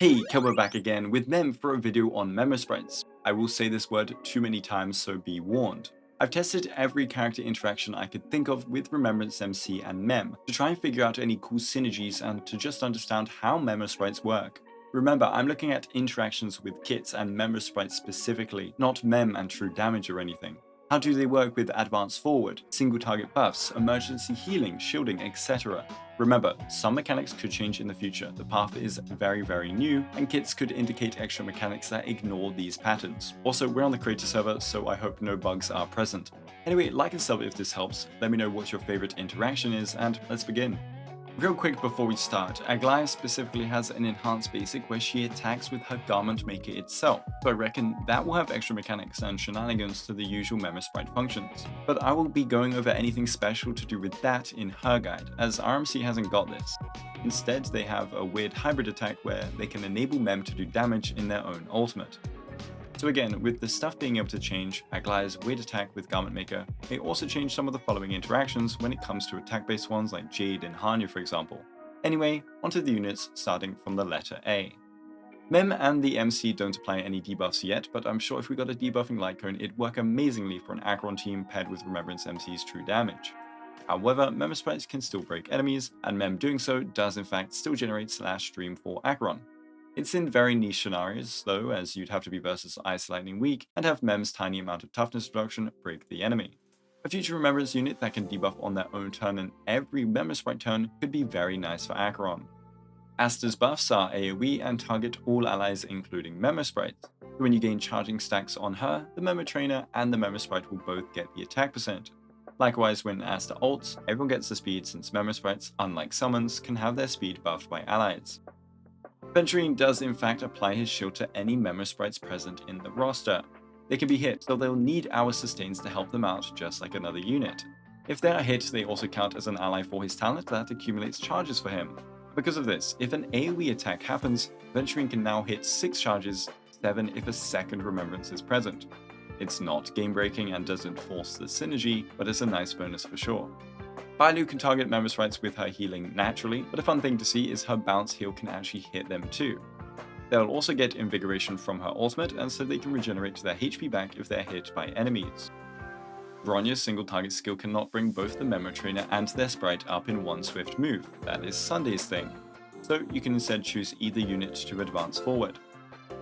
Hey, Kelber back again with Mem for a video on Memosprites. I will say this word too many times, so be warned. I've tested every character interaction I could think of with Remembrance MC and Mem to try and figure out any cool synergies and to just understand how Memosprites work. Remember, I'm looking at interactions with kits and Memosprites specifically, not Mem and true damage or anything. How do they work with advance forward, single target buffs, emergency healing, shielding, etc.? Remember, some mechanics could change in the future, the path is very new, and kits could indicate extra mechanics that ignore these patterns. Also, we're on the creator server, so I hope no bugs are present. Anyway, like and sub if this helps, let me know what your favorite interaction is, and let's begin. Real quick before we start, Aglaia specifically has an enhanced basic where she attacks with her garment maker itself, so I reckon that will have extra mechanics and shenanigans to the usual Memosprite functions. But I will be going over anything special to do with that in her guide, as RMC hasn't got this. Instead, they have a weird hybrid attack where they can enable Mem to do damage in their own ultimate. So again, with the stuff being able to change, Aglaia's weird attack with Garment Maker may also change some of the following interactions when it comes to attack-based ones like Jade and Hanya for example. Anyway, onto the units starting from the letter A. Mem and the MC don't apply any debuffs yet, but I'm sure if we got a debuffing light cone, it'd work amazingly for an Acheron team paired with Remembrance MC's true damage. However, Memosprites can still break enemies, and Mem doing so does in fact still generate /stream for Acheron. It's in very niche scenarios, though, as you'd have to be versus Ice Lightning weak and have Mem's tiny amount of toughness reduction break the enemy. A future Remembrance unit that can debuff on their own turn and every Memosprite turn could be very nice for Acheron. Asta's buffs are AoE and target all allies including Memosprites, so when you gain charging stacks on her, the Memo Trainer and the Memosprite will both get the attack percent. Likewise, when Asta ults, everyone gets the speed since Memosprites, unlike summons, can have their speed buffed by allies. Venturine does in fact apply his shield to any Memosprites present in the roster. They can be hit, so they'll need our sustains to help them out just like another unit. If they are hit, they also count as an ally for his talent that accumulates charges for him. Because of this, if an AoE attack happens, Venturine can now hit 6 charges, 7 if a second Remembrance is present. It's not game-breaking and doesn't force the synergy, but it's a nice bonus for sure. Bailu can target Memosprites with her healing naturally, but a fun thing to see is her bounce heal can actually hit them too. They'll also get Invigoration from her ultimate, and so they can regenerate their HP back if they're hit by enemies. Bronya's single target skill cannot bring both the Memo Trainer and their sprite up in one swift move, that is Sunday's thing, so you can instead choose either unit to advance forward.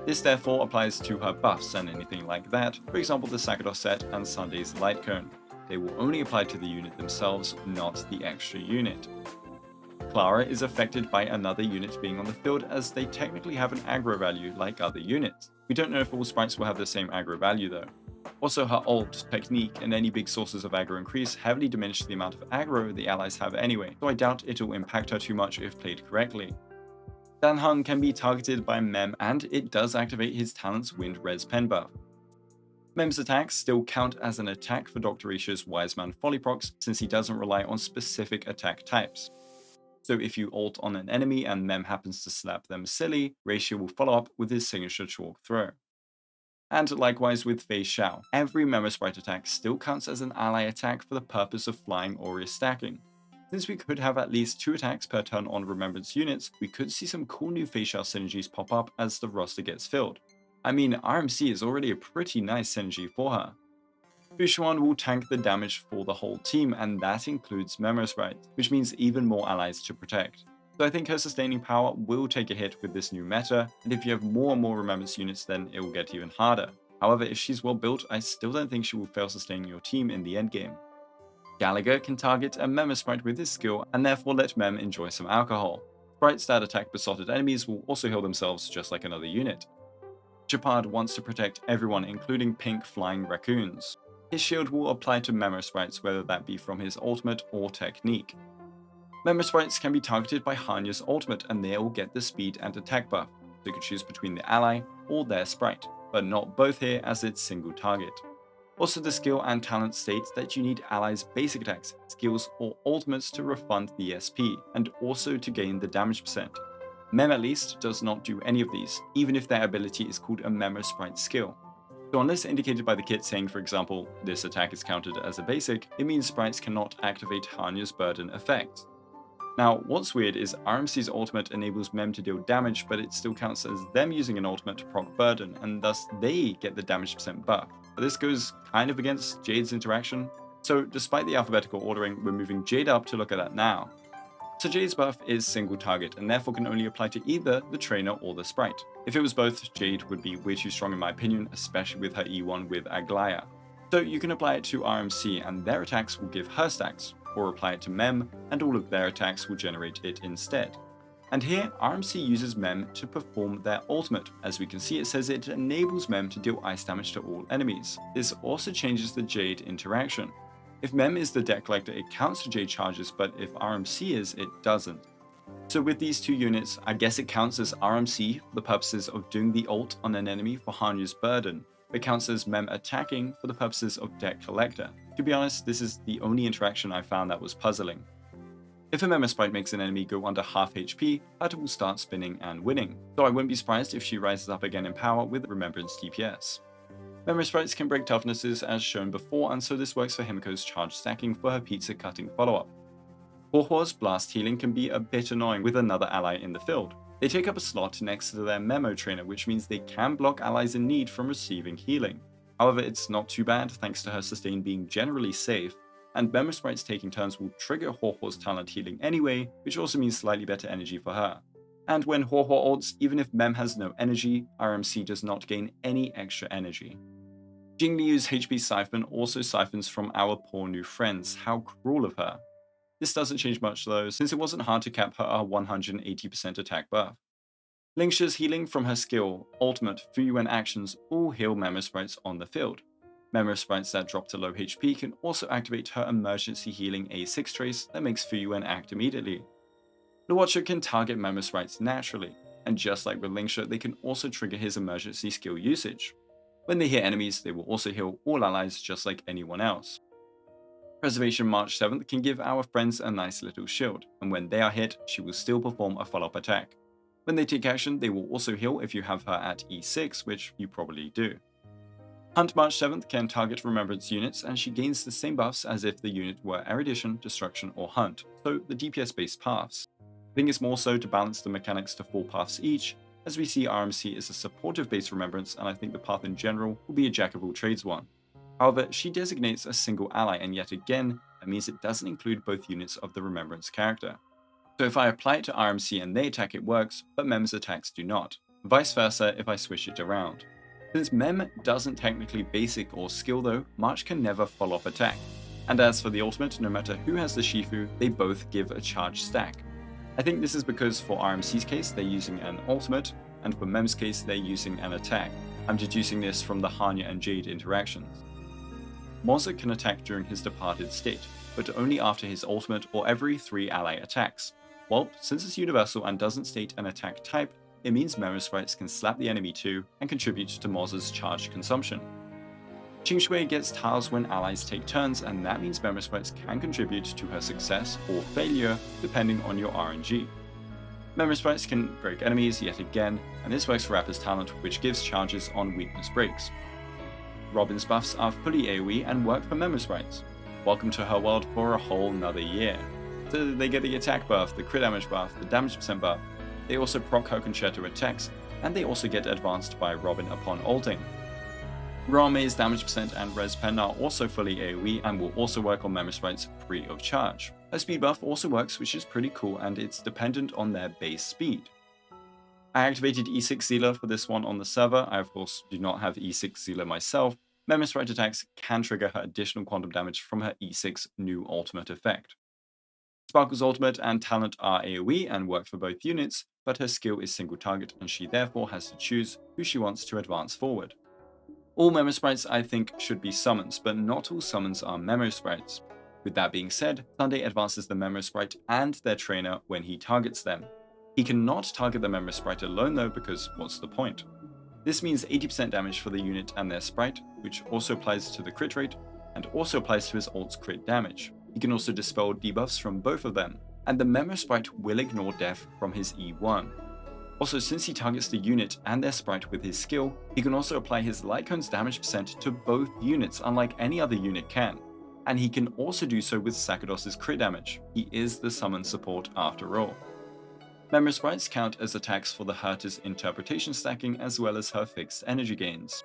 This therefore applies to her buffs and anything like that, for example the Sakados set and Sunday's Light Cone. They will only apply to the unit themselves, not the extra unit. Clara is affected by another unit being on the field as they technically have an aggro value like other units. We don't know if all sprites will have the same aggro value though. Also her ult, technique, and any big sources of aggro increase heavily diminish the amount of aggro the allies have anyway, so I doubt it'll impact her too much if played correctly. Dan Heng can be targeted by Mem and it does activate his talent's Wind Res Pen buff. Mem's attacks still count as an attack for Dr. Isha's Wise Man Follyprox since he doesn't rely on specific attack types. So if you ult on an enemy and Mem happens to slap them silly, Ratio will follow up with his signature chalk throw. And likewise with Fei Xiao, every Memosprite attack still counts as an ally attack for the purpose of flying or stacking. Since we could have at least 2 attacks per turn on Remembrance units, we could see some cool new Fei Xiao synergies pop up as the roster gets filled. I mean, RMC is already a pretty nice synergy for her. Fushuan will tank the damage for the whole team, and that includes Memosprite, which means even more allies to protect. So I think her sustaining power will take a hit with this new meta, and if you have more and more Remembrance units then it will get even harder. However, if she's well built, I still don't think she will fail sustaining your team in the endgame. Gallagher can target a Memosprite with his skill, and therefore let Mem enjoy some alcohol. Sprites that attack besotted enemies will also heal themselves just like another unit. Japard wants to protect everyone, including pink flying raccoons. His shield will apply to Memosprites, whether that be from his ultimate or technique. Memosprites can be targeted by Hanya's ultimate, and they will get the speed and attack buff, so you can choose between the ally or their sprite, but not both here as it's single target. Also, the skill and talent states that you need allies' basic attacks, skills, or ultimates to refund the SP, and also to gain the damage percent. Mem at least does not do any of these, even if their ability is called a Memosprite skill. So unless indicated by the kit saying, for example, this attack is counted as a basic, it means sprites cannot activate Hanya's burden effect. Now, what's weird is RMC's ultimate enables Mem to deal damage, but it still counts as them using an ultimate to proc burden, and thus they get the damage percent buff. But this goes kind of against Jade's interaction. So despite the alphabetical ordering, we're moving Jade up to look at that now. So Jade's buff is single target, and therefore can only apply to either the trainer or the sprite. If it was both, Jade would be way too strong in my opinion, especially with her E1 with Aglaya. So you can apply it to RMC and their attacks will give her stacks, or apply it to Mem and all of their attacks will generate it instead. And here, RMC uses Mem to perform their ultimate. As we can see, it says it enables Mem to deal ice damage to all enemies. This also changes the Jade interaction. If Mem is the deck collector, it counts to Jade charges, but if RMC is, it doesn't. So with these two units, I guess it counts as RMC for the purposes of doing the ult on an enemy for Hanya's burden. It counts as Mem attacking for the purposes of deck collector. To be honest, this is the only interaction I found that was puzzling. If a Mem sprite makes an enemy go under half HP, Hurta will start spinning and winning, so I wouldn't be surprised if she rises up again in power with Remembrance DPS. Mem sprites can break toughnesses as shown before, and so this works for Himiko's charge stacking for her pizza cutting follow-up. Huohuo's blast healing can be a bit annoying with another ally in the field. They take up a slot next to their Memo trainer, which means they can block allies in need from receiving healing. However, it's not too bad thanks to her sustain being generally safe, and Memo sprites taking turns will trigger Huohuo's talent healing anyway, which also means slightly better energy for her. And when Huohuo ults, even if Mem has no energy, RMC does not gain any extra energy. Jingliu's HP siphon also siphons from our poor new friends, how cruel of her. This doesn't change much though, since it wasn't hard to cap her 180% attack buff. Lingsha's healing from her skill, ultimate, Fuyuan actions all heal Memo sprites on the field. Memo sprites that drop to low HP can also activate her emergency healing A6 trace that makes Fuyuan act immediately. Luocha can target Memo sprites naturally, and just like with Lingsha, they can also trigger his emergency skill usage. When they hit enemies, they will also heal all allies just like anyone else. Preservation March 7th can give our friends a nice little shield, and when they are hit, she will still perform a follow-up attack. When they take action, they will also heal if you have her at E6, which you probably do. Hunt March 7th can target Remembrance units, and she gains the same buffs as if the unit were Erudition, Destruction, or Hunt, so the DPS-based paths. I think it's more so to balance the mechanics to 4 paths each, as we see RMC is a supportive-based Remembrance, and I think the path in general will be a jack-of-all-trades one. However, she designates a single ally, and yet again, that means it doesn't include both units of the Remembrance character. So if I apply it to RMC and they attack, it works, but Mem's attacks do not. Vice versa if I switch it around. Since Mem doesn't technically basic or skill though, March can never follow up attack. And as for the ultimate, no matter who has the Shifu, they both give a charge stack. I think this is because for RMC's case, they're using an ultimate, and for Mem's case, they're using an attack. I'm deducing this from the Hanya and Jade interactions. Moza can attack during his departed state, but only after his ultimate or every 3 ally attacks. Well, since it's universal and doesn't state an attack type, it means Memo sprites can slap the enemy too and contribute to Moza's charge consumption. Qingshui gets tiles when allies take turns, and that means Memo sprites can contribute to her success or failure depending on your RNG. Memo sprites can break enemies yet again, and this works for Rapper's talent, which gives charges on weakness breaks. Robin's buffs are fully AoE and work for Memo sprites. Welcome to her world for a whole nother year. So they get the attack buff, the crit damage buff, the damage percent buff. They also proc her concerto attacks, and they also get advanced by Robin upon ulting. Rame's damage percent and res pen are also fully AoE and will also work on Memo sprites free of charge. Her speed buff also works, which is pretty cool, and it's dependent on their base speed. I activated E6 Sealer for this one on the server. I of course do not have E6 Sealer myself. Memo sprite attacks can trigger her additional quantum damage from her E6 new ultimate effect. Sparkle's ultimate and talent are AoE and work for both units, but her skill is single target and she therefore has to choose who she wants to advance forward. All Memo sprites I think should be summons, but not all summons are Memo sprites. With that being said, Sunday advances the Memo sprite and their trainer when he targets them. He cannot target the Memo sprite alone though, because what's the point? This means 80% damage for the unit and their sprite, which also applies to the crit rate, and also applies to his ult's crit damage. He can also dispel debuffs from both of them, and the Memo sprite will ignore death from his E1. Also, since he targets the unit and their sprite with his skill, he can also apply his light cone's damage percent to both units, unlike any other unit can. and he can also do so with Sakados' crit damage. He is the summon support after all. Memory Sprites count as attacks for the Herta's interpretation stacking as well as her fixed energy gains.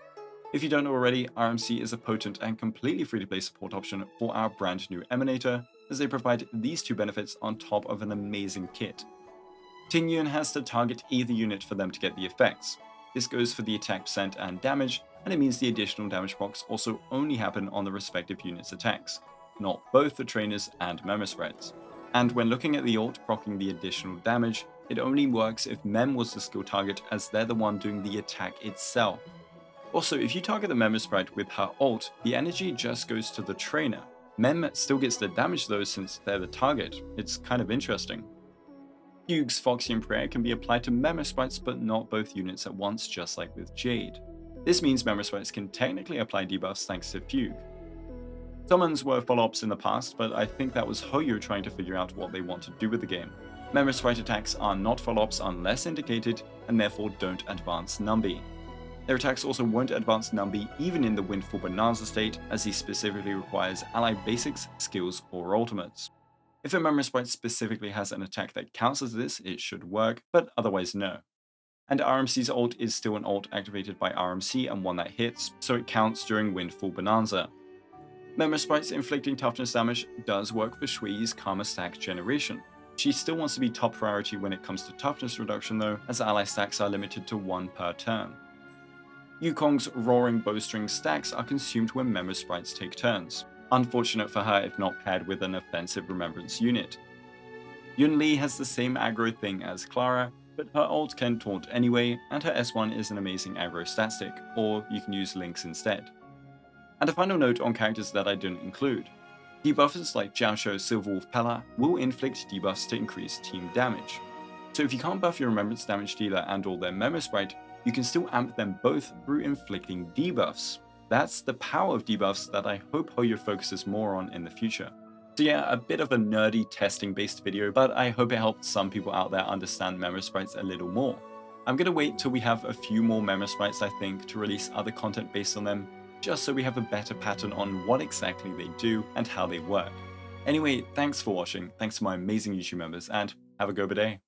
If you don't know already, RMC is a potent and completely free-to-play support option for our brand new Emanator, as they provide these two benefits on top of an amazing kit. Ting Yun has to target either unit for them to get the effects. This goes for the attack percent and damage, and it means the additional damage procs also only happen on the respective unit's attacks, not both the trainers and Memo Spreads. And when looking at the ult proccing the additional damage, it only works if Mem was the skill target, as they're the one doing the attack itself. Also, if you target the Mem Sprite with her ult, the energy just goes to the trainer. Mem still gets the damage though since they're the target. It's kind of interesting. Hugue's Foxy and Prayer can be applied to Memo Sprites but not both units at once, just like with Jade. This means Memo Sprites can technically apply debuffs thanks to Fugue. Summons were follow-ups in the past, but I think that was Hoyo trying to figure out what they want to do with the game. Memo Sprite attacks are not follow-ups unless indicated, and therefore don't advance Numby. Their attacks also won't advance Numby even in the Windfall Bonanza state, as he specifically requires ally basics, skills, or ultimates. If a Memory Sprite specifically has an attack that counts as this, it should work, but otherwise no. And RMC's ult is still an ult activated by RMC and one that hits, so it counts during Windfall Bonanza. Memory Sprites inflicting toughness damage does work for Shui's Karma stack generation. She still wants to be top priority when it comes to toughness reduction though, as ally stacks are limited to 1 per turn. Yukong's Roaring Bowstring stacks are consumed when Memory Sprites take turns. Unfortunate for her if not paired with an offensive remembrance unit. Yun Li has the same aggro thing as Clara, but her ult can taunt anyway, and her S1 is an amazing aggro stat stick, or you can use Lynx instead. And a final note on characters that I didn't include. Debuffers like Jiaosho Silverwolf Pella will inflict debuffs to increase team damage. So if you can't buff your Remembrance damage dealer and or their Memo Sprite, you can still amp them both through inflicting debuffs. That's the power of debuffs that I hope Hoyo focuses more on in the future. So yeah, a bit of a nerdy testing based video, but I hope it helped some people out there understand Memo Sprites a little more. I'm gonna wait till we have a few more Memo Sprites I think to release other content based on them, just so we have a better pattern on what exactly they do and how they work. Anyway, thanks for watching, thanks to my amazing YouTube members, and have a go day.